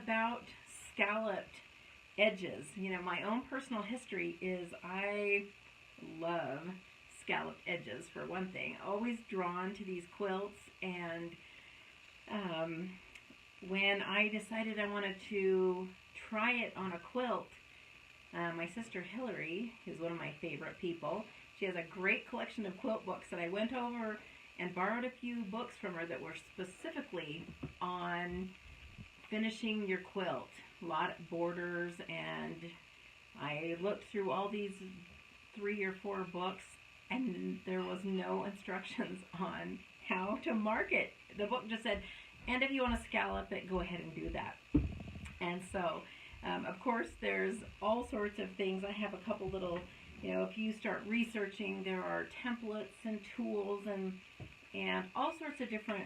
about scalloped edges. You know, my own personal history is I love scalloped edges for one thing. Always drawn to these quilts, and when I decided I wanted to try it on a quilt, my sister Hillary, who's one of my favorite people, she has a great collection of quilt books, and I went over and borrowed a few books from her that were specifically on finishing your quilt. A lot of borders, and I looked through all these 3 or 4 books, and there was no instructions on how to mark it. The book just said, and if you want to scallop it, go ahead and do that. And so, of course, there's all sorts of things. I have a couple little, you know, if you start researching, there are templates and tools and all sorts of different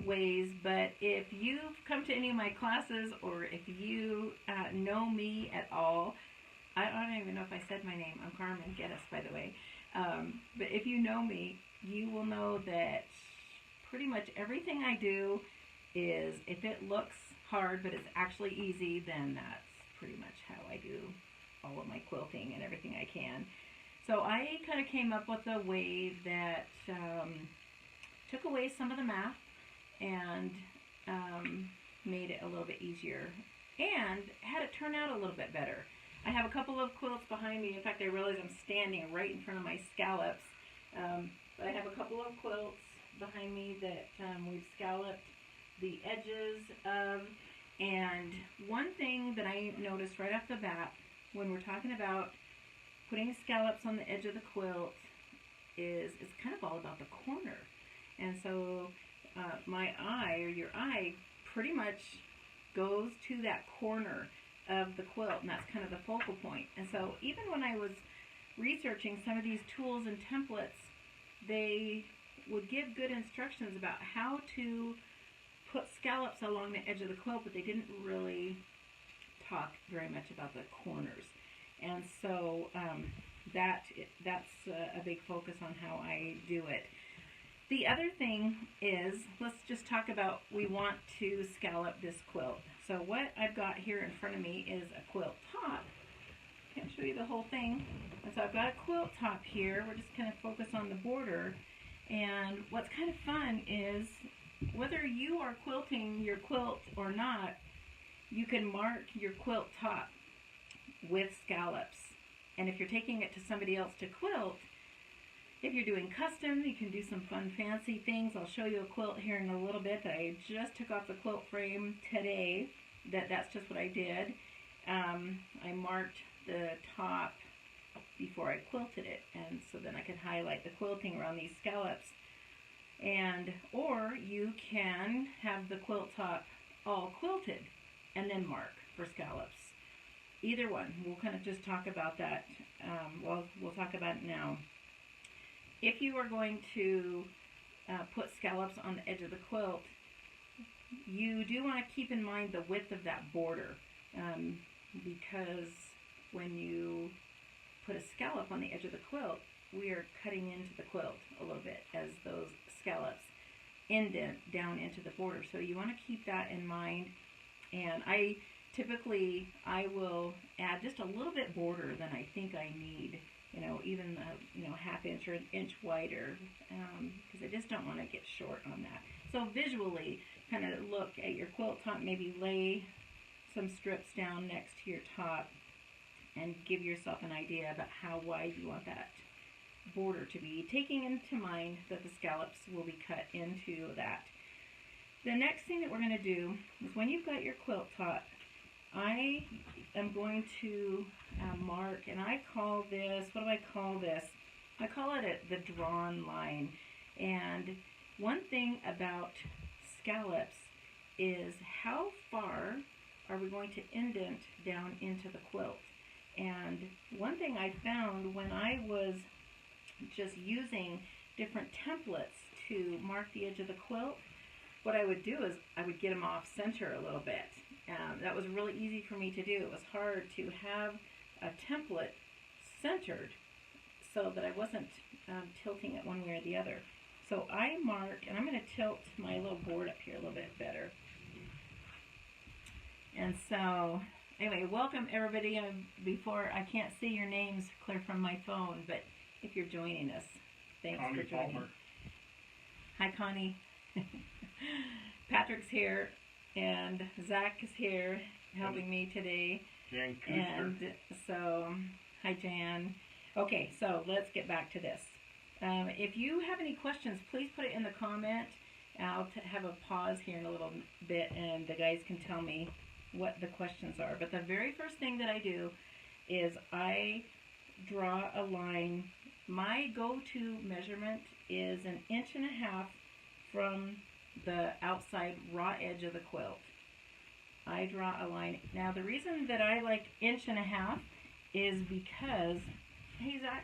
ways. But if you've come to any of my classes, or if you know me at all, I don't even know if I said my name. I'm Carmen Geddes, by the way. But if you know me, you will know that pretty much everything I do is, if it looks hard but it's actually easy, then that's pretty much how I do all of my quilting and everything I can. So I kind of came up with a way that took away some of the math and made it a little bit easier and had it turn out a little bit better. I have a couple of quilts behind me. In fact, I realize I'm standing right in front of my scallops. But I have a couple of quilts behind me that we've scalloped the edges of. And one thing that I noticed right off the bat when we're talking about putting scallops on the edge of the quilt is it's kind of all about the corner. And so my eye, or your eye, pretty much goes to that corner of the quilt, and that's kind of the focal point. And so even when I was researching some of these tools and templates, they would give good instructions about how to put scallops along the edge of the quilt, but they didn't really talk very much about the corners. And so that's a big focus on how I do it. The other thing is, let's just talk about, we want to scallop this quilt. So what I've got here in front of me is a quilt top. Can't show you the whole thing. And so I've got a quilt top here. We're just kind of focused on the border. And what's kind of fun is, whether you are quilting your quilt or not, you can mark your quilt top with scallops. And if you're taking it to somebody else to quilt, if you're doing custom, you can do some fun fancy things. I'll show you a quilt here in a little bit that I just took off the quilt frame today. That's just what I did. I marked the top before I quilted it, and so then I can highlight the quilting around these scallops. And or you can have the quilt top all quilted and then mark for scallops. Either one. We'll kind of just talk about that. We'll talk about it now. If you are going to put scallops on the edge of the quilt, you do want to keep in mind the width of that border, because when you put a scallop on the edge of the quilt, we are cutting into the quilt a little bit as those scallops indent down into the border. So you want to keep that in mind. And I will add just a little bit border than I think I need. Even half inch or an inch wider, because I just don't want to get short on that. So visually, kind of look at your quilt top, maybe lay some strips down next to your top, and give yourself an idea about how wide you want that border to be, taking into mind that the scallops will be cut into that. The next thing that we're going to do is, when you've got your quilt top, I am going to mark, and I call this, what do I call this? I call it the drawn line. And one thing about scallops is, how far are we going to indent down into the quilt? And one thing I found when I was just using different templates to mark the edge of the quilt, what I would do is I would get them off center a little bit. That was really easy for me to do. It was hard to have a template centered so that I wasn't tilting it one way or the other. So I mark, and I'm going to tilt my little board up here a little bit better. And so, anyway, welcome everybody. Before, I can't see your names clear from my phone, but if you're joining us, thanks Connie for joining. Palmer. Hi, Connie. Patrick's here, and Zach is here helping me today. Jan Kuster. And so, hi, Jan. Okay, so let's get back to this. If you have any questions, please put it in the comment. I'll have a pause here in a little bit, and the guys can tell me what the questions are. But the very first thing that I do is I draw a line. My go-to measurement is 1.5 inches from the outside raw edge of the quilt. I draw a line. Now the reason that I like 1.5 inches is because, hey Zach,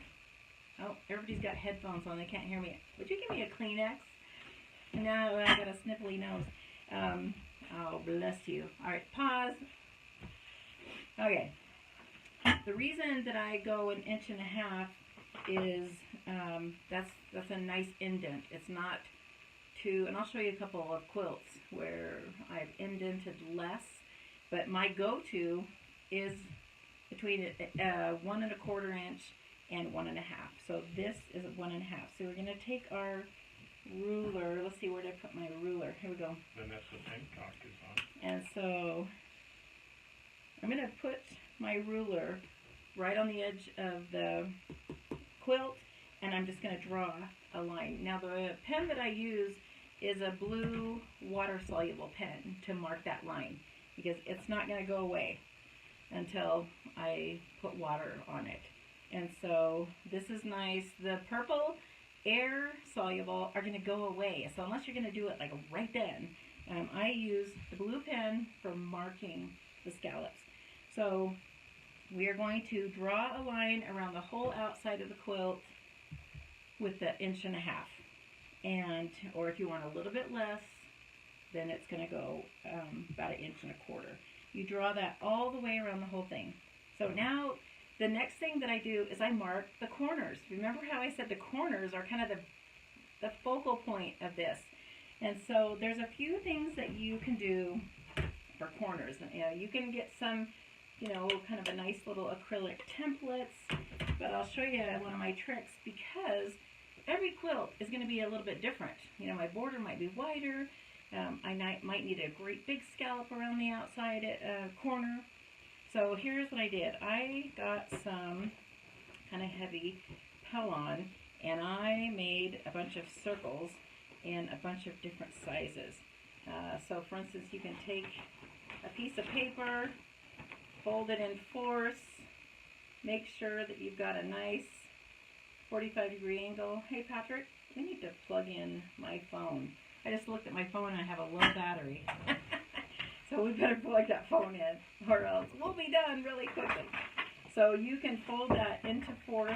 oh, everybody's got headphones on, they can't hear me. Would you give me a Kleenex? No, I got a sniffly nose. Oh, bless you. All right, pause. Okay. The reason that I go 1.5 inches is that's a nice indent. It's not too, and I'll show you a couple of quilts where I've indented less, but my go-to is between 1.25 inch and 1.5. So this is 1.5. So we're going to take our ruler. Let's see, where did I put my ruler? Here we go. Vanessa Hancock is on. And so I'm going to put my ruler right on the edge of the quilt, and I'm just going to draw a line. Now the pen that I use is a blue water-soluble pen to mark that line, because it's not going to go away until I put water on it. And so this is nice. The purple air soluble are going to go away. So unless you're going to do it like right then, I use the blue pen for marking the scallops. So we are going to draw a line around the whole outside of the quilt with the 1.5 inches. And, or if you want a little bit less, then it's going to go about 1.25 inches. You draw that all the way around the whole thing. So now the next thing that I do is I mark the corners. Remember how I said the corners are kind of the focal point of this. And so there's a few things that you can do for corners. You can get some, kind of a nice little acrylic templates, but I'll show you one of my tricks, because every quilt is going to be a little bit different. My border might be wider. I might need a great big scallop around the outside corner. So here's what I did. I got some kind of heavy Pellon, and I made a bunch of circles in a bunch of different sizes. So for instance, you can take a piece of paper, fold it in fourths, make sure that you've got a nice 45-degree angle. Hey Patrick, we need to plug in my phone. I just looked at my phone and I have a low battery. So we better plug that phone in, or else we'll be done really quickly. So you can fold that into fourths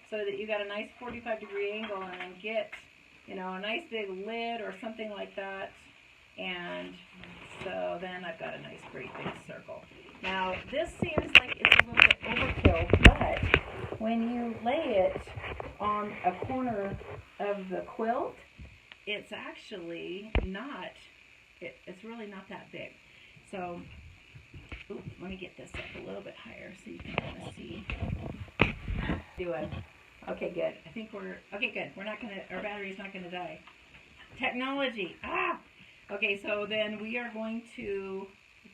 so that you got a nice 45-degree angle, and then get, a nice big lid or something like that. And so then I've got a nice great big circle. Now this seems like it's a little bit overkill, but when you lay it on a corner of the quilt, it's actually not, it's really not that big. So, let me get this up a little bit higher so you can kind of see. Okay, good. I think okay, good. Our battery's not gonna die. Technology, Okay, so then we are going to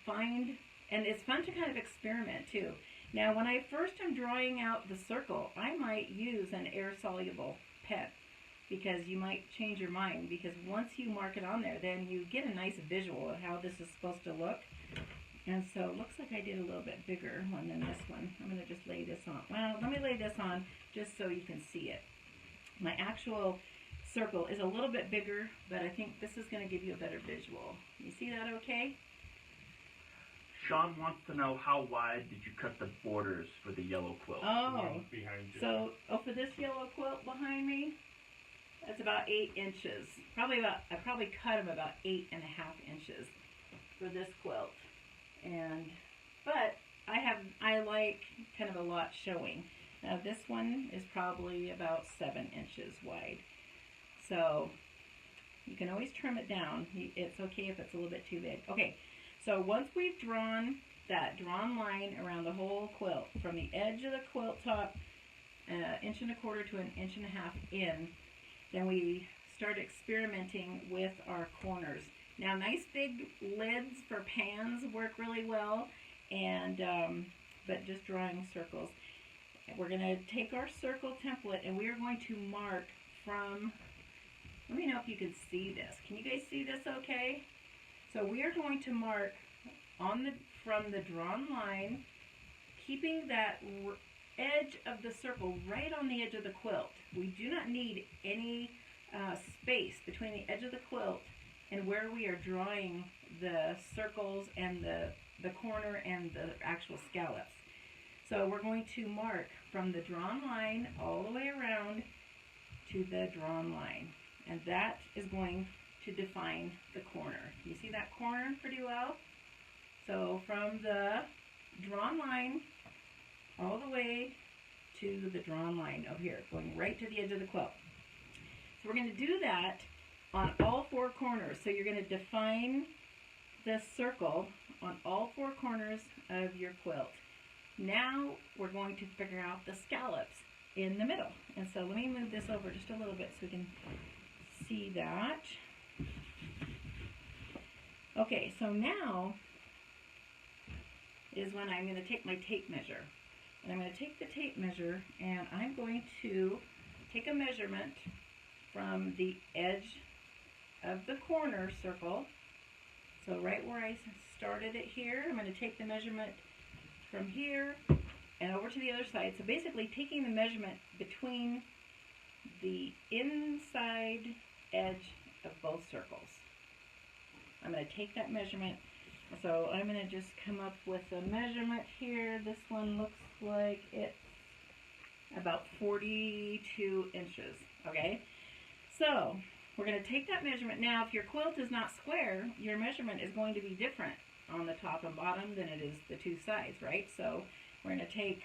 find, and it's fun to kind of experiment too. Now, when I first am drawing out the circle, I might use an air-soluble pen, because you might change your mind, because once you mark it on there, then you get a nice visual of how this is supposed to look. And so it looks like I did a little bit bigger one than this one. I'm going to just lay this on. Well, let me lay this on just so you can see it. My actual circle is a little bit bigger, but I think this is going to give you a better visual. You see that okay? Sean wants to know, how wide did you cut the borders for the yellow quilt? One behind you. So for this yellow quilt behind me, that's about 8 inches. I probably cut them about 8.5 inches for this quilt. But I like kind of a lot showing. Now this one is probably about 7 inches wide. So you can always trim it down. It's okay if it's a little bit too big. Okay, So once we've drawn that drawn line around the whole quilt, from the edge of the quilt top, 1.25 inches to 1.5 inches in, then we start experimenting with our corners. Now, nice big lids for pans work really well, and but just drawing circles. We're going to take our circle template, and we are going to mark from, let me know if you can see this. Can you guys see this okay? So we are going to mark from the drawn line, keeping that edge of the circle right on the edge of the quilt. We do not need any space between the edge of the quilt and where we are drawing the circles and the corner and the actual scallops. So we're going to mark from the drawn line all the way around to the drawn line, and that is going to define the corner. Can you see that corner pretty well? So from the drawn line all the way to the drawn line over here, going right to the edge of the quilt. So we're going to do that on all 4 corners. So you're going to define the circle on all 4 corners of your quilt. Now we're going to figure out the scallops in the middle. And so let me move this over just a little bit so we can see that. Okay, so now is when I'm going to take my tape measure. And I'm going to take the tape measure, and I'm going to take a measurement from the edge of the corner circle. So right where I started it here, I'm going to take the measurement from here and over to the other side. So basically taking the measurement between the inside edge of both circles. I'm going to take that measurement. So I'm going to just come up with a measurement here. This one looks like it's about 42 inches. Okay? So we're going to take that measurement. Now, if your quilt is not square, your measurement is going to be different on the top and bottom than it is the 2 sides, right? So we're going to take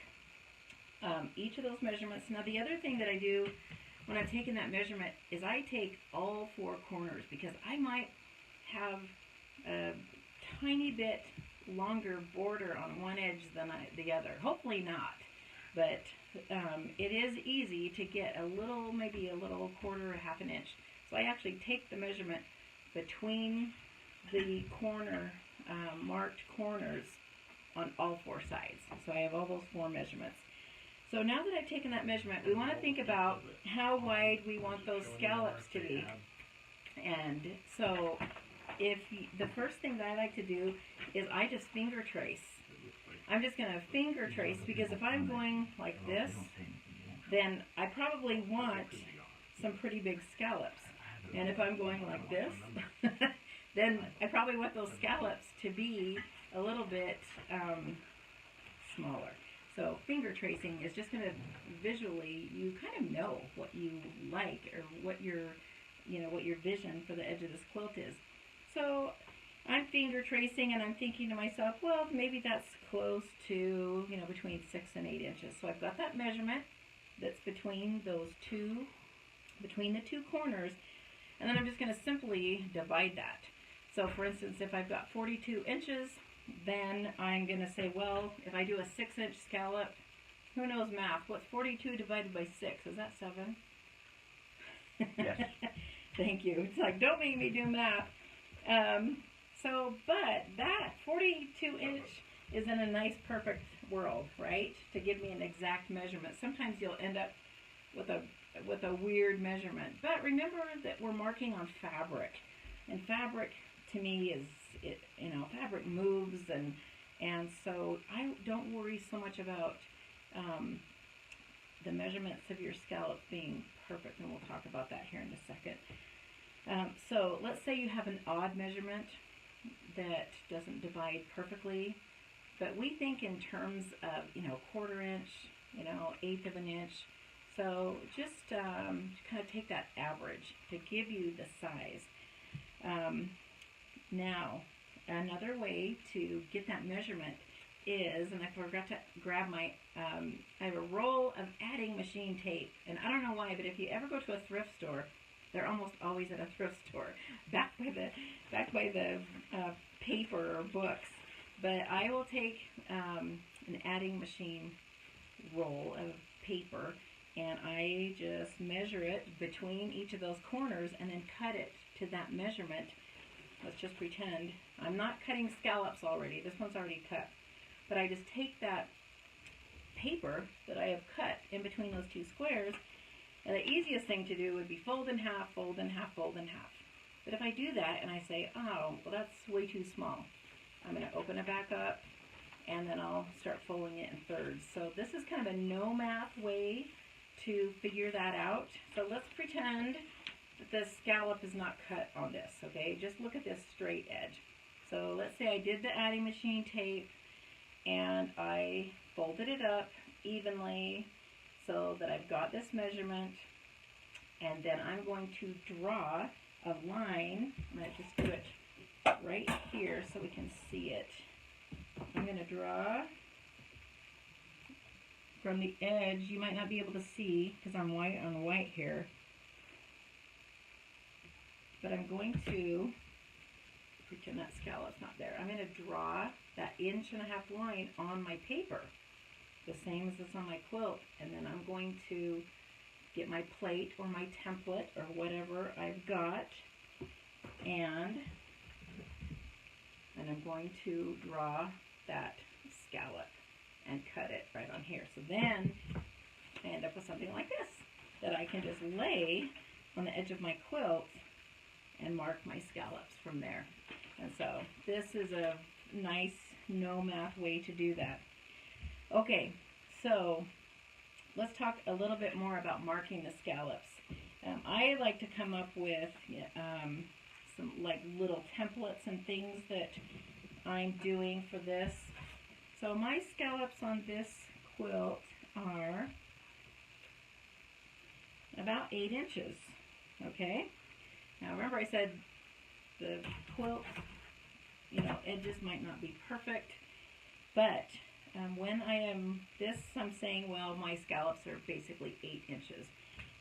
each of those measurements. Now, the other thing that I do when I'm taking that measurement is I take all 4 corners, because I might have a tiny bit longer border on one edge than the other. Hopefully not, but it is easy to get a little, maybe a little quarter or half an inch. So I actually take the measurement between the corner, marked corners on all 4 sides. So I have all those 4 measurements. So now that I've taken that measurement, we want to think about how wide we want those scallops to be. And so the first thing that I like to do is I just finger trace. I'm just going to finger trace, because if I'm going like this, then I probably want some pretty big scallops. And if I'm going like this, then I probably want those scallops to be a little bit smaller. So finger tracing is just going to visually, you kind of know what you like, or what your vision for the edge of this quilt is. So I'm finger tracing, and I'm thinking to myself, well, maybe that's close to, between 6 and 8 inches. So I've got that measurement that's between the 2 corners, and then I'm just going to simply divide that. So for instance, if I've got 42 inches, then I'm going to say, well, if I do a 6-inch scallop, who knows math? What's 42 divided by 6? Is that 7? Yes. Thank you. It's like, don't make me do math. But that 42-inch is in a nice, perfect world, right? To give me an exact measurement. Sometimes you'll end up with a weird measurement. But remember that we're marking on fabric. And fabric, to me, fabric moves, and so I don't worry so much about the measurements of your scallop being perfect, and we'll talk about that here in a second. So let's say you have an odd measurement that doesn't divide perfectly, but we think in terms of, 1/4 inch, 1/8 of an inch. So just kind of take that average to give you the size. Now, another way to get that measurement is, and I forgot to grab my, I have a roll of adding machine tape, and I don't know why, but if you ever go to a thrift store They're almost always at a thrift store, back by the paper or books. But I will take an adding machine roll of paper, and I just measure it between each of those corners and then cut it to that measurement. Let's just pretend I'm not cutting scallops already. This one's already cut. But I just take that paper that I have cut in between those two squares, and the easiest thing to do would be fold in half, fold in half, fold in half. But if I do that and I say, oh, well, that's way too small, I'm going to open it back up, and then I'll start folding it in thirds. So this is kind of a no math way to figure that out. So let's pretend that the scallop is not cut on this, okay? Just look at this straight edge. So let's say I did the adding machine tape, and I folded it up evenly so that I've got this measurement, and then I'm going to draw a line. I'm going to just do it right here so we can see it. I'm going to draw from the edge. You might not be able to see because I'm white on white here, but I'm going to pretend that scallop's not there. I'm going to draw that 1.5 inch line on my paper, the same as this on my quilt, and then I'm going to get my plate or my template or whatever I've got, and I'm going to draw that scallop and cut it right on here. So then I end up with something like this that I can just lay on the edge of my quilt and mark my scallops from there. And so this is a nice no math way to do that. Okay, so let's talk a little bit more about marking the scallops. I like to come up with some like little templates and things that I'm doing for this. So my scallops on this quilt are about 8 inches, okay? Now remember I said the quilt, edges might not be perfect, but when I am this, I'm saying, well, my scallops are basically 8 inches.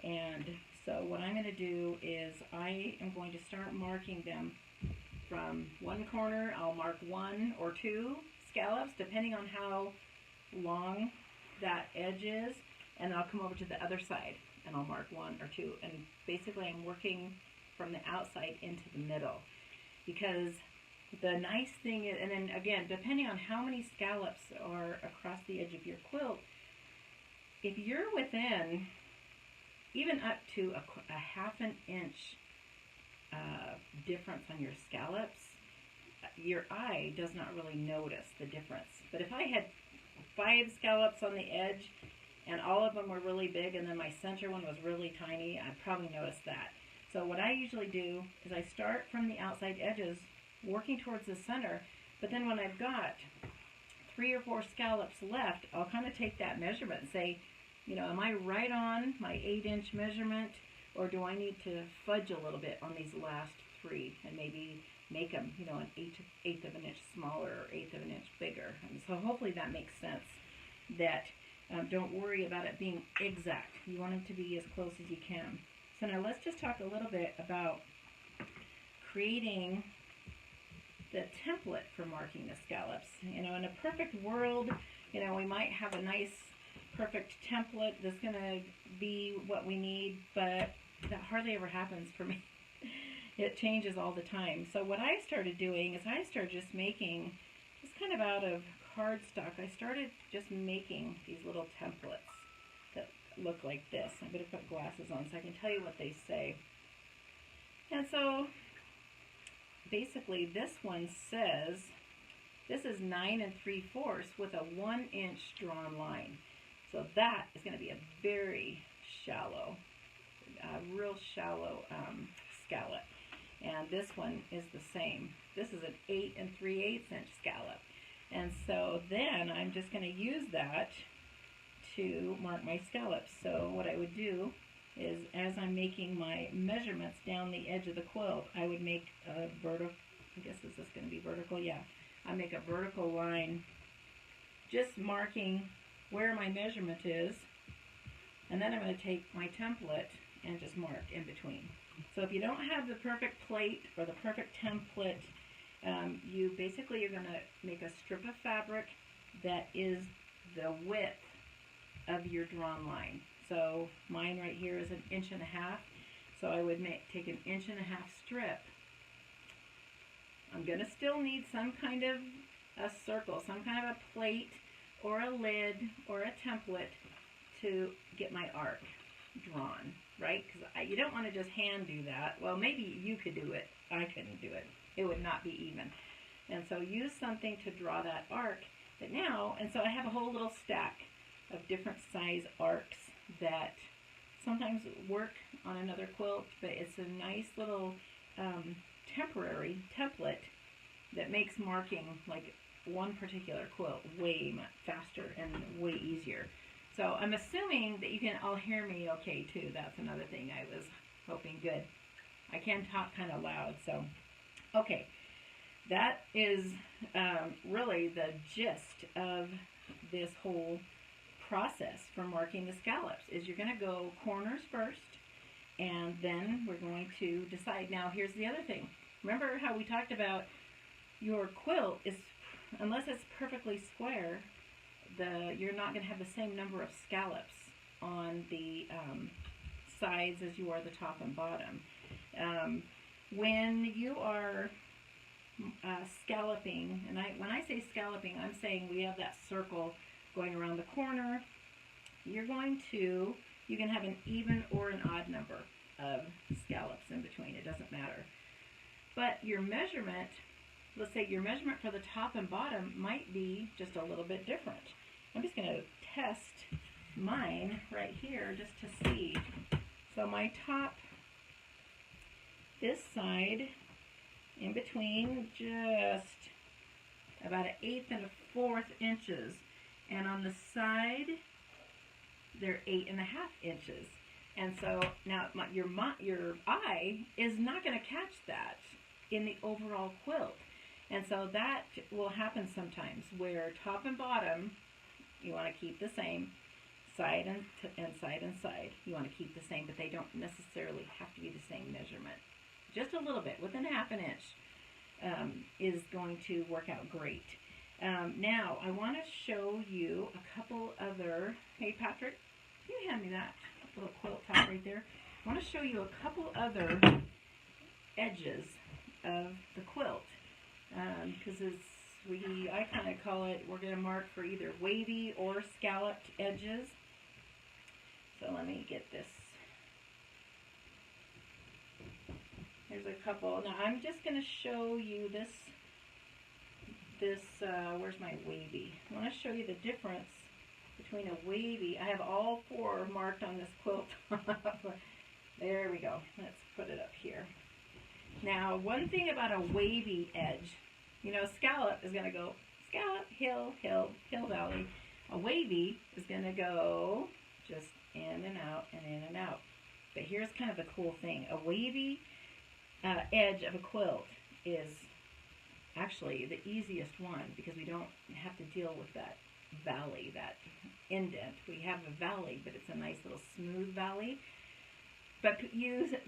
And so what I'm going to do is I am going to start marking them from one corner. I'll mark 1 or 2 scallops, depending on how long that edge is, and I'll come over to the other side and I'll mark 1 or 2. And basically I'm working from the outside into the middle, because the nice thing is, and then again, depending on how many scallops are across the edge of your quilt, if you're within even up to a 1/2 inch difference on your scallops, your eye does not really notice the difference. But if I had 5 scallops on the edge and all of them were really big and then my center one was really tiny, I'd probably notice that. So what I usually do is I start from the outside edges, working towards the center, but then when I've got 3 or 4 scallops left, I'll kind of take that measurement and say, am I right on my 8-inch measurement, or do I need to fudge a little bit on these last 3 and maybe make them, an eighth of an inch smaller or 1/8 of an inch bigger? And so hopefully that makes sense, that don't worry about it being exact. You want it to be as close as you can. So now let's just talk a little bit about creating the template for marking the scallops. In a perfect world, we might have a nice, perfect template that's going to be what we need, but that hardly ever happens for me. It changes all the time. So what I started doing is I started just making, just kind of out of cardstock, I started just making these little templates that look like this. I'm going to put glasses on so I can tell you what they say. And so basically this one says, this is 9 3/4 with a 1-inch drawn line. So that is going to be a very shallow, real shallow scallop. And this one is the same. This is an 8 3/8 inch scallop. And so then I'm just going to use that to mark my scallops. So what I would do is, as I'm making my measurements down the edge of the quilt, I would make a vertical, I guess is this going to be vertical? Yeah. I make a vertical line just marking where my measurement is, and then I'm going to take my template and just mark in between. So if you don't have the perfect plate or the perfect template, you basically are going to make a strip of fabric that is the width of your drawn line. So mine right here is 1.5 inches. So I would take 1.5 inch strip. I'm going to still need some kind of a circle, some kind of a plate or a lid or a template to get my arc drawn, right? Because you don't want to just hand do that. Well, maybe you could do it. I couldn't do it. It would not be even. And so use something to draw that arc. But now, and so I have a whole little stack of different size arcs that sometimes work on another quilt, but it's a nice little temporary template that makes marking like one particular quilt way faster and way easier. So I'm assuming that you can all hear me okay too. That's another thing I was hoping. Good. I can talk kind of loud, so okay. That is really the gist of this whole process for marking the scallops. Is you're going to go corners first, and then we're going to decide. Now here's the other thing. Remember how we talked about your quilt is, unless it's perfectly square, you're not going to have the same number of scallops on the sides as you are the top and bottom. When you are scalloping, and when I say scalloping, I'm saying we have that circle going around the corner. You can have an even or an odd number of scallops in between. It doesn't matter. But your measurement, let's say your measurement for the top and bottom might be just a little bit different. I'm just going to test mine right here just to see. So my top, this side, in between just about 1/8 and 1/4 inches. And on the side, they're 8.5 inches. And so now your eye is not going to catch that in the overall quilt. And so that will happen sometimes where top and bottom, you want to keep the same, side and side and side. You want to keep the same, but they don't necessarily have to be the same measurement. Just a little bit, within 1/2 inch, is going to work out great. Now, I want to show you a couple other, hey Patrick, can you hand me that little quilt top right there? I want to show you a couple other edges of the quilt, because I kind of call it, we're going to mark for either wavy or scalloped edges. So let me get this. Here's a couple. Now I'm just going to show you this, where's my wavy? I want to show you the difference between a wavy. I have all 4 marked on this quilt. There we go. Let's put it up here. Now, one thing about a wavy edge, scallop is going to go scallop, hill, hill, hill, valley. A wavy is going to go just in and out and in and out. But here's kind of the cool thing. A wavy edge of a quilt is actually the easiest one because we don't have to deal with that valley, that indent. We have a valley, but it's a nice little smooth valley. But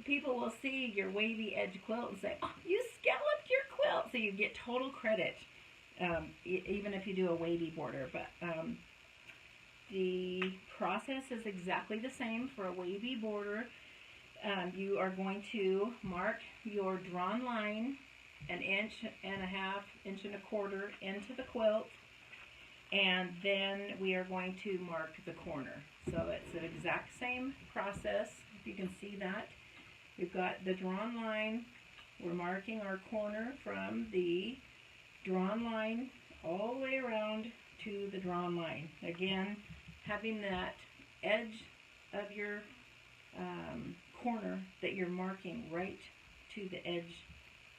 people will see your wavy edge quilt and say, oh, you scalloped your quilt. So you get total credit, even if you do a wavy border. But the process is exactly the same for a wavy border. You are going to mark your drawn line 1.5 inches, 1.25 inches into the quilt. And then we are going to mark the corner. So it's the exact same process. If you can see that. We've got the drawn line. We're marking our corner from the drawn line all the way around to the drawn line. Again, having that edge of your corner that you're marking right to the edge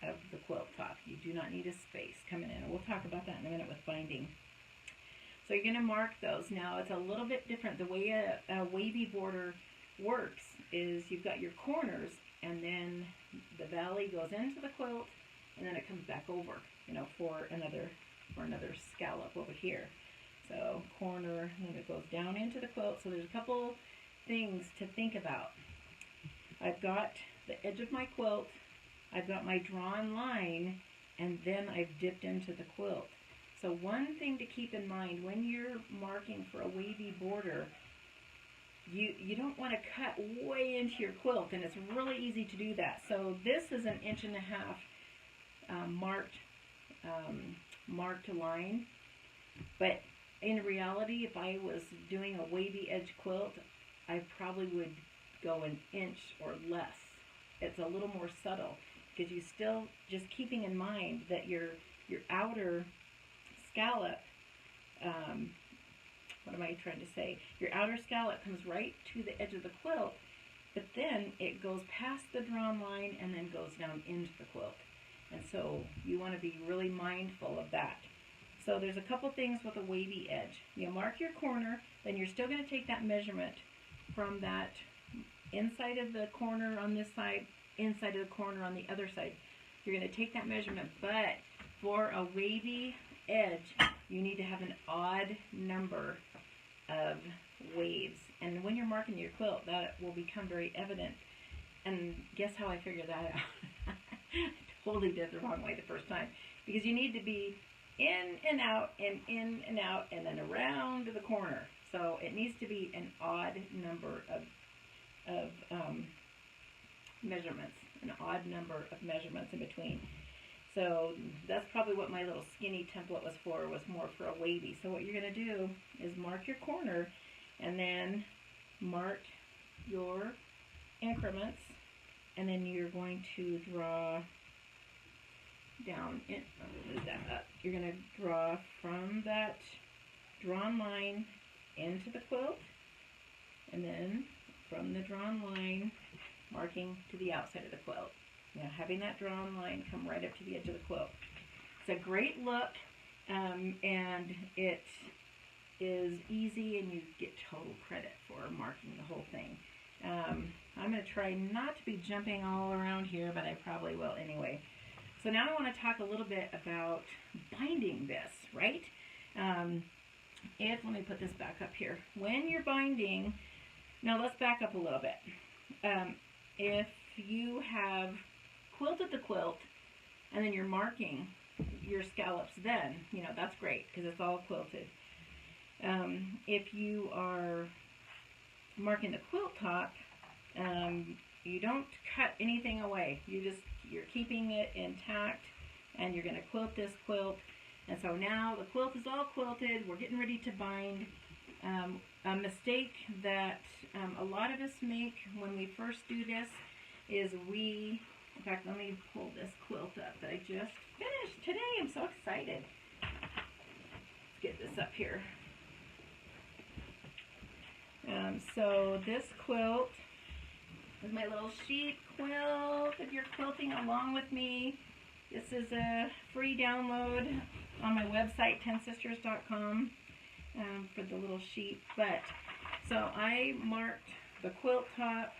of the quilt top. You do not need a space coming in. And we'll talk about that in a minute with binding. So you're going to mark those. Now it's a little bit different. The way a wavy border works is you've got your corners and then the valley goes into the quilt and then it comes back over, for another scallop over here. So corner, and then it goes down into the quilt. So there's a couple things to think about. I've got the edge of my quilt, I've got my drawn line, and then I've dipped into the quilt. So one thing to keep in mind when you're marking for a wavy border, you don't want to cut way into your quilt, and it's really easy to do that. So this is an 1.5 inch marked line, but in reality, if I was doing a wavy edge quilt, I probably would go 1 inch or less. It's a little more subtle because you still just keeping in mind that your outer scallop, what am I trying to say? Your outer scallop comes right to the edge of the quilt, but then it goes past the drawn line and then goes down into the quilt. And so you want to be really mindful of that. So there's a couple things with a wavy edge. You mark your corner, then you're still going to take that measurement from that inside of the corner on this side, inside of the corner on the other side. You're going to take that measurement, but for a wavy edge, you need to have an odd number of waves. And when you're marking your quilt, that will become very evident. And guess how I figured that out? I totally did it the wrong way the first time. Because you need to be in and out and in and out and then around the corner. So it needs to be an odd number of measurements, an odd number of measurements in between. So that's probably what my little skinny template was more for a wavy. So what you're going to do is mark your corner and then mark your increments, and then you're going to draw down, move that up. You're going to draw from that drawn line into the quilt, and then from the drawn line marking to the outside of the quilt. Now having that drawn line come right up to the edge of the quilt. It's a great look, and it is easy, and you get total credit for marking the whole thing. I'm going to try not to be jumping all around here, but I probably will anyway. So now I want to talk a little bit about binding this, right? Let me put this back up here. When you're binding, now let's back up a little bit. If you have quilted the quilt and then you're marking your scallops, then, that's great because it's all quilted. If you are marking the quilt top, you don't cut anything away. You're keeping it intact, and you're going to quilt this quilt. And so now the quilt is all quilted. We're getting ready to bind. A mistake that a lot of us make when we first do this is in fact, let me pull this quilt up that I just finished today. I'm so excited. Let's get this up here. So this quilt is my little sheep quilt. If you're quilting along with me, this is a free download on my website, 10sisters.com, for the little sheep. So I marked the quilt top,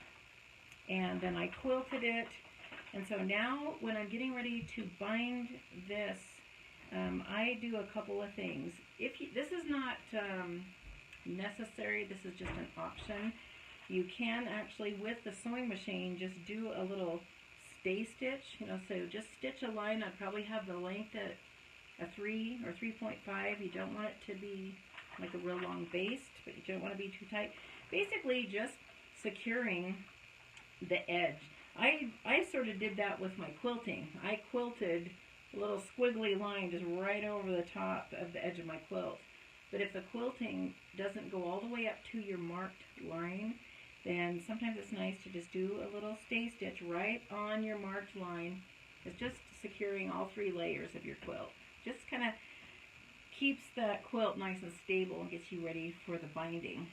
and then I quilted it. And so now when I'm getting ready to bind this, I do a couple of things. This is not necessary, this is just an option. You can actually, with the sewing machine, just do a little stay stitch, so just stitch a line. I'd probably have the length at a 3 or 3.5. You don't want it to be like a real long baste, but you don't want to be too tight. Basically just securing the edge. I sort of did that with my quilting. I quilted a little squiggly line just right over the top of the edge of my quilt. But if the quilting doesn't go all the way up to your marked line, then sometimes it's nice to just do a little stay stitch right on your marked line. It's just securing all 3 layers of your quilt. Just kind of keeps that quilt nice and stable and gets you ready for the binding.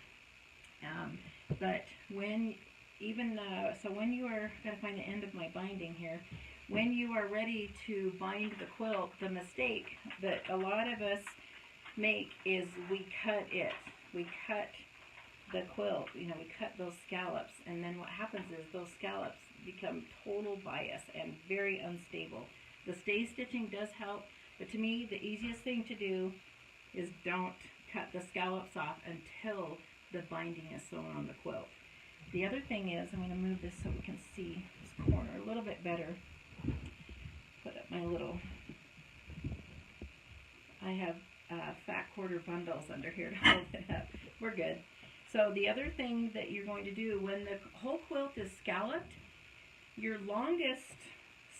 But when you are, gotta find the end of my binding here, when you are ready to bind the quilt, the mistake that a lot of us make is we cut it. We cut the quilt, we cut those scallops, and then what happens is those scallops become total bias and very unstable. The stay stitching does help, but to me the easiest thing to do is don't cut the scallops off until the binding is sewn on the quilt. The other thing is, I'm going to move this so we can see this corner a little bit better. Put up my little, I have fat quarter bundles under here to hold it up. We're good. So the other thing that you're going to do when the whole quilt is scalloped, your longest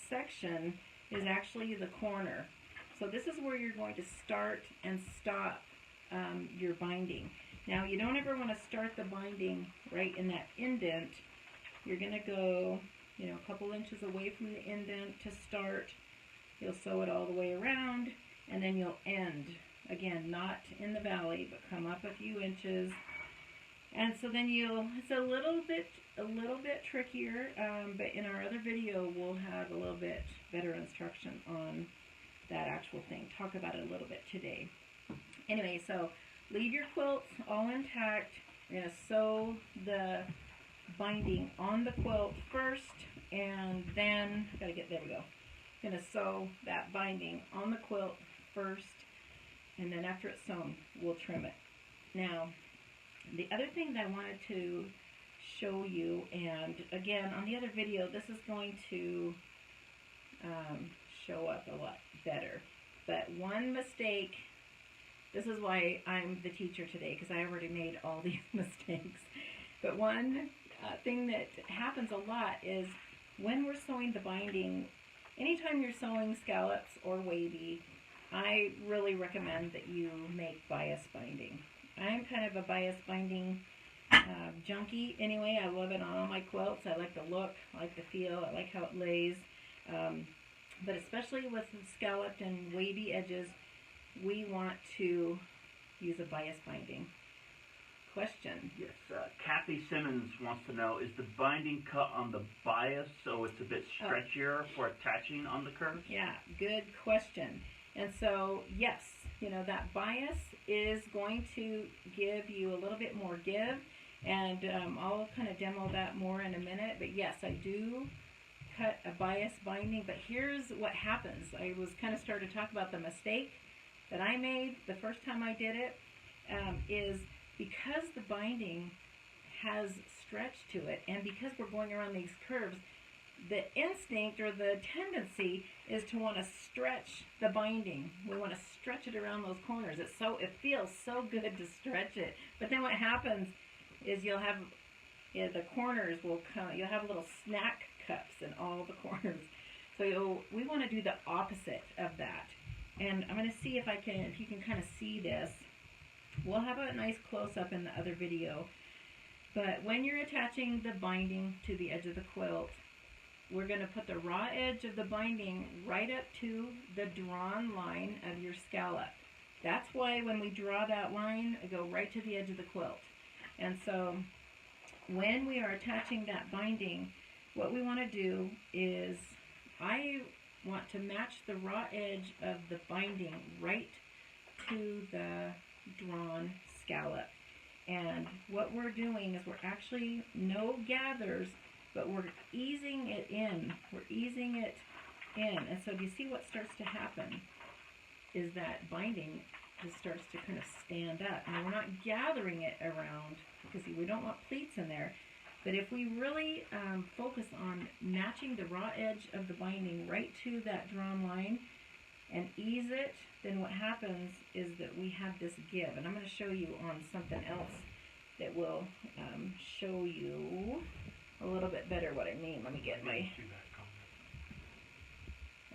section is actually the corner. So this is where you're going to start and stop your binding. Now you don't ever want to start the binding right in that indent. You're going to go, you know, a couple inches away from the indent to start. You'll sew it all the way around, and then you'll end. Again, not in the valley, but come up a few inches. And so then it's a little bit trickier, but in our other video we'll have a little bit better instruction on that actual thing. Talk about it a little bit today. Anyway, so leave your quilts all intact. You're going to sew the binding on the quilt first, and then, there we go. Going to sew that binding on the quilt first, and then after it's sewn, we'll trim it. Now, the other thing that I wanted to show you, and again, on the other video, this is going to show up a lot better. But one mistake, this is why I'm the teacher today, because I already made all these mistakes. But one thing that happens a lot is when we're sewing the binding, anytime you're sewing scallops or wavy, I really recommend that you make bias binding. I'm kind of a bias binding junkie anyway. I love it on all my quilts. I like the look, I like the feel, I like how it lays. But especially with the scalloped and wavy edges, we want to use a bias binding. Question? Yes, Kathy Simmons wants to know, is the binding cut on the bias so it's a bit stretchier for attaching on the curves? Yeah, good question. And so, yes, you know, that bias is going to give you a little bit more give, and I'll kind of demo that more in a minute. But yes, I do cut a bias binding, but here's what happens. I was kind of starting to talk about the mistake that I made the first time I did it, is because the binding has stretch to it, and because we're going around these curves, the instinct or the tendency is to want to stretch the binding. We want to stretch it around those corners. It feels so good to stretch it. But then what happens is you'll have the corners will come. You'll have little snack cups in all the corners. So we want to do the opposite of that. And I'm going to see if you can kind of see this. We'll have a nice close-up in the other video. But when you're attaching the binding to the edge of the quilt, we're going to put the raw edge of the binding right up to the drawn line of your scallop. That's why when we draw that line, I go right to the edge of the quilt. And so when we are attaching that binding, what we want to do is I want to match the raw edge of the binding right to the drawn scallop. And what we're doing is we're actually no gathers, but we're easing it in. We're easing it in. And so do you see what starts to happen is that binding just starts to kind of stand up. And we're not gathering it around because we don't want pleats in there. But if we really focus on matching the raw edge of the binding right to that drawn line and ease it, then what happens is that we have this give. And I'm going to show you on something else that will show you a little bit better what I mean. Let me get my...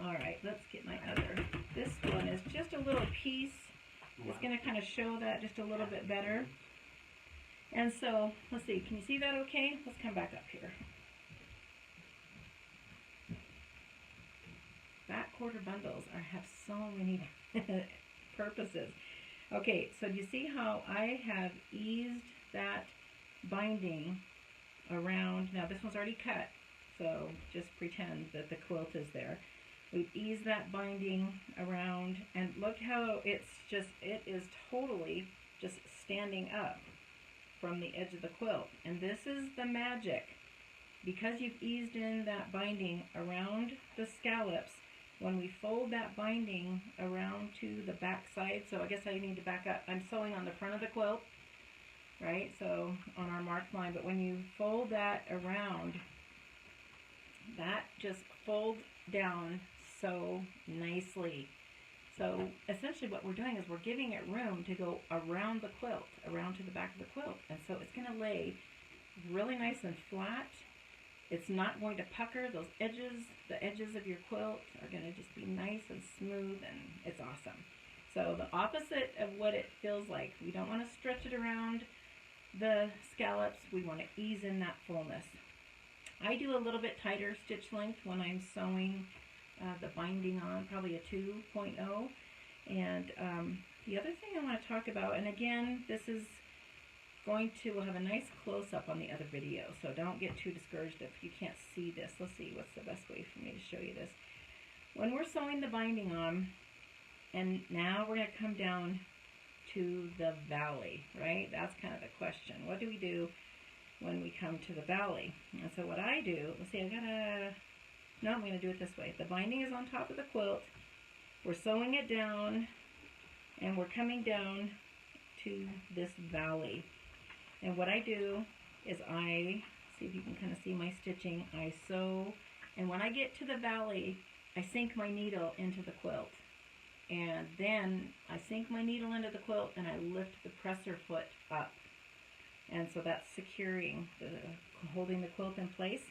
Alright, let's get my other. This one is just a little piece. It's going to kind of show that just a little bit better. And so, let's see, can you see that okay? Let's come back up here. Back quarter bundles have so many purposes. Okay, so do you see how I have eased that binding around? Now this one's already cut, so just pretend that the quilt is there. We've eased that binding around, and look how it is totally just standing up from the edge of the quilt. And this is the magic. Because you've eased in that binding around the scallops, when we fold that binding around to the back side, so I guess I need to back up. I'm sewing on the front of the quilt. right? So on our marked line, but when you fold that around, that just folds down so nicely. So essentially what we're doing is we're giving it room to go around the quilt, around to the back of the quilt. And so it's going to lay really nice and flat. It's not going to pucker. Those edges, the edges of your quilt are going to just be nice and smooth, and it's awesome. So the opposite of what it feels like. We don't want to stretch it around the scallops. We want to ease in that fullness. I do a little bit tighter stitch length when I'm sewing the binding on, probably a 2.0. And the other thing I want to talk about, and again, this is going to, we'll have a nice close-up on the other video, so don't get too discouraged if you can't see this. Let's see what's the best way for me to show you this. When we're sewing the binding on, and now we're going to come down to the valley, right? That's kind of the question. What do we do when we come to the valley? And so what I do, let's see, I'm going to do it this way. The binding is on top of the quilt. We're sewing it down, and we're coming down to this valley. And what I do is see if you can kind of see my stitching, I sew, and when I get to the valley, I sink my needle into the quilt. And then I sink my needle into the quilt and I lift the presser foot up. And so that's securing, holding the quilt in place.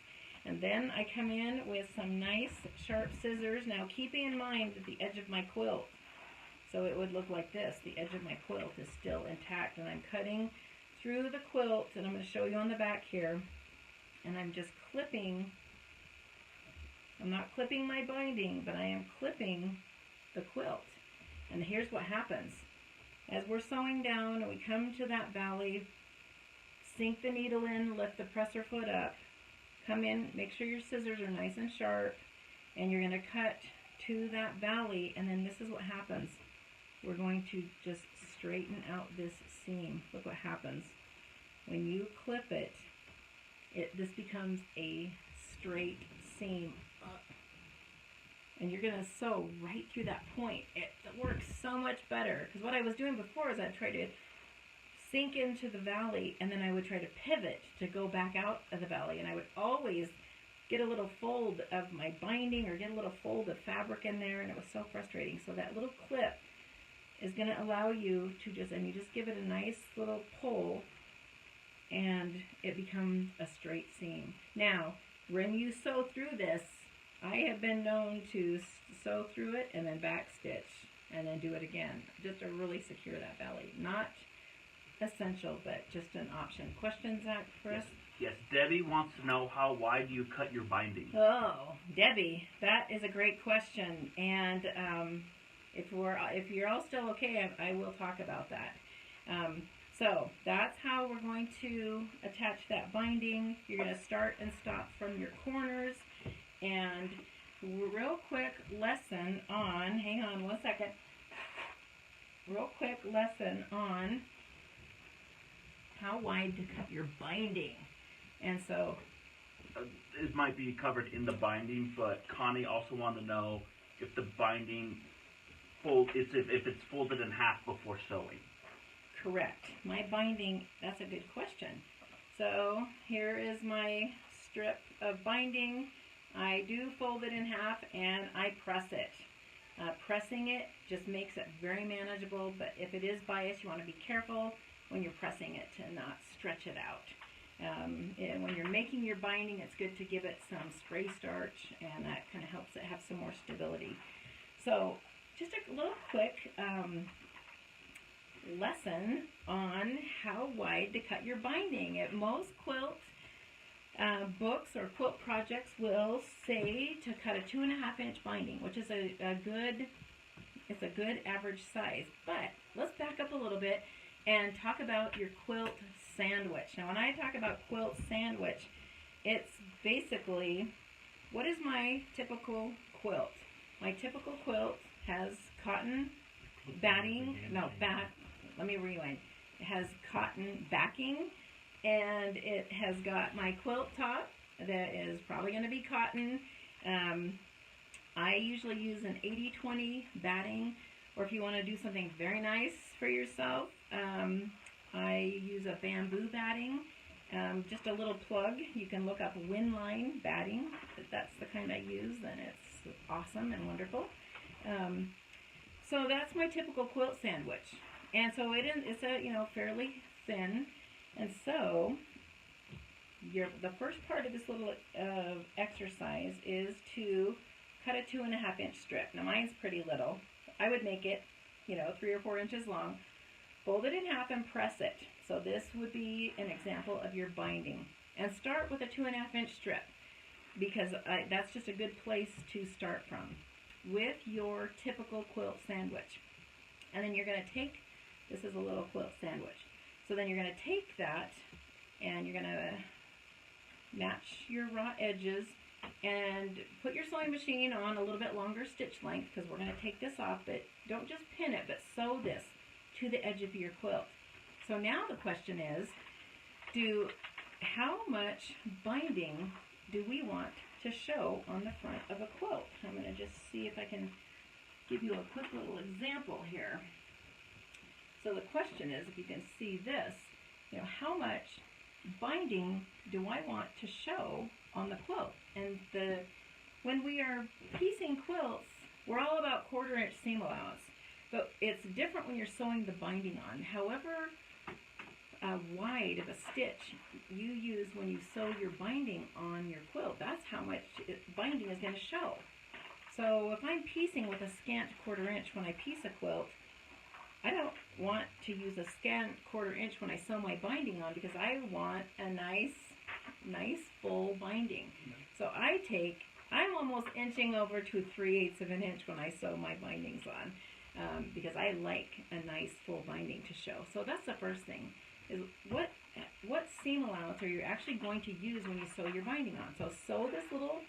And then I come in with some nice sharp scissors. Now keeping in mind that the edge of my quilt, so it would look like this. The edge of my quilt is still intact, and I'm cutting through the quilt, and I'm going to show you on the back here. And I'm just clipping. I'm not clipping my binding, but I am clipping the quilt. And here's what happens. As we're sewing down and we come to that valley, sink the needle in, lift the presser foot up, come in, make sure your scissors are nice and sharp, and you're going to cut to that valley, and then this is what happens. We're going to just straighten out this seam. Look what happens. When you clip it, this becomes a straight seam up. And you're going to sew right through that point. It works so much better. Because what I was doing before is I'd try to sink into the valley, and then I would try to pivot to go back out of the valley. And I would always get a little fold of my binding or get a little fold of fabric in there, and it was so frustrating. So that little clip is going to allow you to just give it a nice little pull, and it becomes a straight seam. Now, when you sew through this, I have been known to sew through it and then back stitch and then do it again, just to really secure that valley. Not essential, but just an option. Questions, Zach, for us? Yes, Debbie wants to know how wide do you cut your binding? Oh, Debbie, that is a great question. And if you're all still okay, I will talk about that. So that's how we're going to attach that binding. You're going to start and stop from your corners. And real quick lesson on, hang on one second, real quick lesson on how wide to cut your binding. And so it might be covered in the binding, but Connie also wanted to know if the binding if it's folded in half before sewing. Correct. My binding, that's a good question. So here is my strip of binding. I do fold it in half and I press it. Pressing it just makes it very manageable, but if it is biased, you want to be careful when you're pressing it to not stretch it out. And when you're making your binding, it's good to give it some spray starch, and that kind of helps it have some more stability. So just a little quick lesson on how wide to cut your binding. At most quilt books or quilt projects will say to cut a 2.5-inch binding, which is a good average size. But let's back up a little bit and talk about your quilt sandwich. Now, when I talk about quilt sandwich, it's basically, what is my typical quilt? My typical quilt has cotton batting, let me rewind. It has cotton backing, and it has got my quilt top that is probably going to be cotton. I usually use an 80-20 batting, or if you want to do something very nice for yourself, I use a bamboo batting. Just a little plug. You can look up Windline batting. That's the kind I use, and it's awesome and wonderful. So that's my typical quilt sandwich. And so it's a fairly thin. And so the first part of this little exercise is to cut a 2.5 inch strip. Now mine's pretty little. I would make it 3 or 4 inches long. Fold it in half and press it. So this would be an example of your binding. And start with a 2.5 inch strip, because that's just a good place to start from with your typical quilt sandwich. And then you're going to take, this is a little quilt sandwich. So then you're going to take that and you're going to match your raw edges and put your sewing machine on a little bit longer stitch length, because we're going to take this off, but don't just pin it, but sew this to the edge of your quilt. So now the question is, how much binding do we want to show on the front of a quilt? I'm going to just see if I can give you a quick little example here. So the question is, if you can see this, how much binding do I want to show on the quilt? And when we are piecing quilts, we're all about 1/4 inch seam allowance. But it's different when you're sewing the binding on. However wide of a stitch you use when you sew your binding on your quilt, that's how much binding is going to show. So if I'm piecing with a scant 1/4 inch when I piece a quilt, I don't want to use a scant 1/4 inch when I sew my binding on, because I want a nice full binding. So I'm almost inching over to 3/8 of an inch when I sew my bindings on. Because I like a nice full binding to show. So that's the first thing, is what seam allowance are you actually going to use when you sew your binding on. So sew this little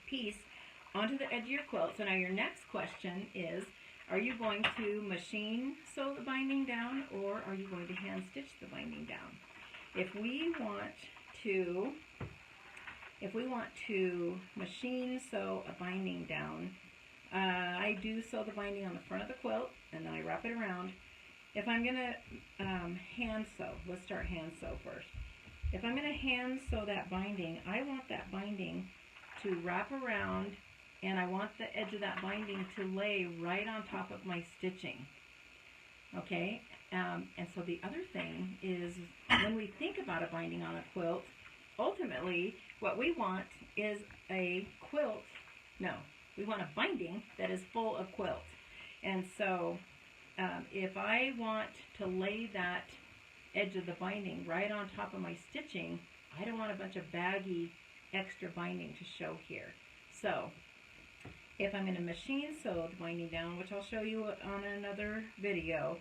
piece onto the edge of your quilt. So now your next question is, are you going to machine sew the binding down, or are you going to hand stitch the binding down? If we want to machine sew a binding down, I do sew the binding on the front of the quilt, and then I wrap it around. If I'm going to hand sew, let's start hand sew first. If I'm going to hand sew that binding, I want that binding to wrap around, and I want the edge of that binding to lay right on top of my stitching. Okay? And so the other thing is, when we think about a binding on a quilt, ultimately what we want is we want a binding that is full of quilt. And so if I want to lay that edge of the binding right on top of my stitching, I don't want a bunch of baggy extra binding to show here. So if I'm going to machine sew the binding down, which I'll show you on another video,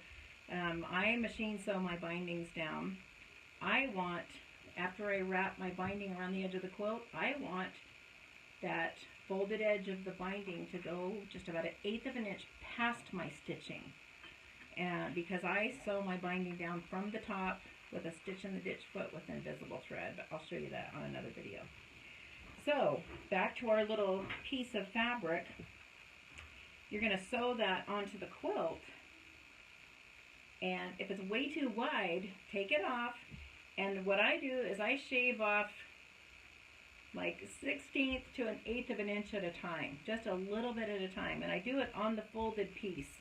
I machine sew my bindings down. I want, after I wrap my binding around the edge of the quilt, I want that folded edge of the binding to go just about 1/8 of an inch past my stitching. And because I sew my binding down from the top with a stitch in the ditch foot with invisible thread, but I'll show you that on another video. So back to our little piece of fabric, you're going to sew that onto the quilt, and if it's way too wide, take it off. And what I do is I shave off like 1/16 to 1/8 of an inch at a time, just a little bit at a time, and I do it on the folded piece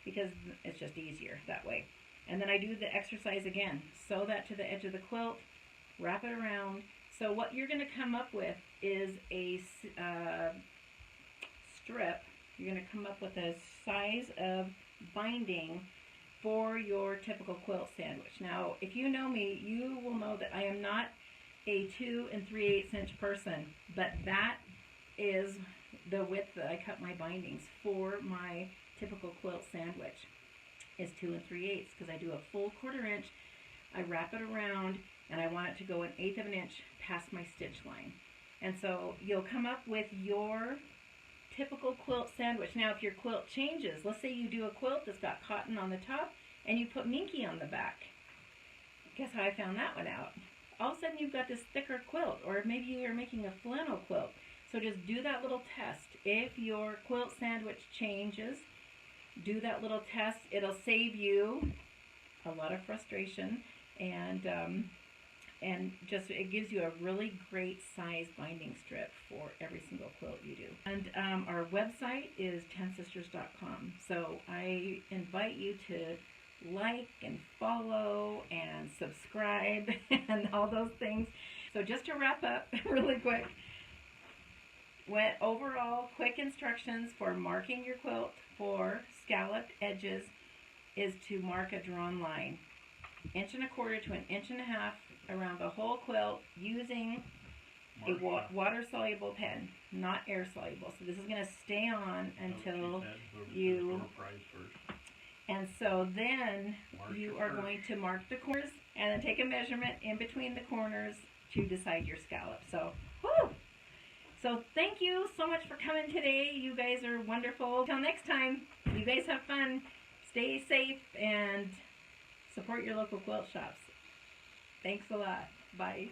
because it's just easier that way. And then I do the exercise again, sew that to the edge of the quilt, wrap it around. So what you're going to come up with is a strip. You're going to come up with a size of binding for your typical quilt sandwich. Now, if you know me, you will know that I am not a 2 3/8 inch person, but that is the width that I cut my bindings for my typical quilt sandwich, is 2 3/8, because I do a full 1/4 inch, I wrap it around, and I want it to go 1/8 of an inch past my stitch line. And so you'll come up with your typical quilt sandwich. Now if your quilt changes, let's say you do a quilt that's got cotton on the top and you put minky on the back. Guess how I found that one out? All of a sudden you've got this thicker quilt, or maybe you're making a flannel quilt. So just do that little test. If your quilt sandwich changes, do that little test. It'll save you a lot of frustration, and just it gives you a really great size binding strip for every single quilt you do. And our website is tensisters.com. So I invite you to like and follow and subscribe and all those things. So just to wrap up really quick, overall quick instructions for marking your quilt for scalloped edges is to mark a drawn line, 1.25 inches to 1.5 inches around the whole quilt using a water-soluble pen, not air-soluble. So this is going to stay on until you... And so then you are going to mark the corners and then take a measurement in between the corners to decide your scallop. So, whoo! So thank you so much for coming today. You guys are wonderful. Till next time, you guys have fun, stay safe, and support your local quilt shops. Thanks a lot. Bye.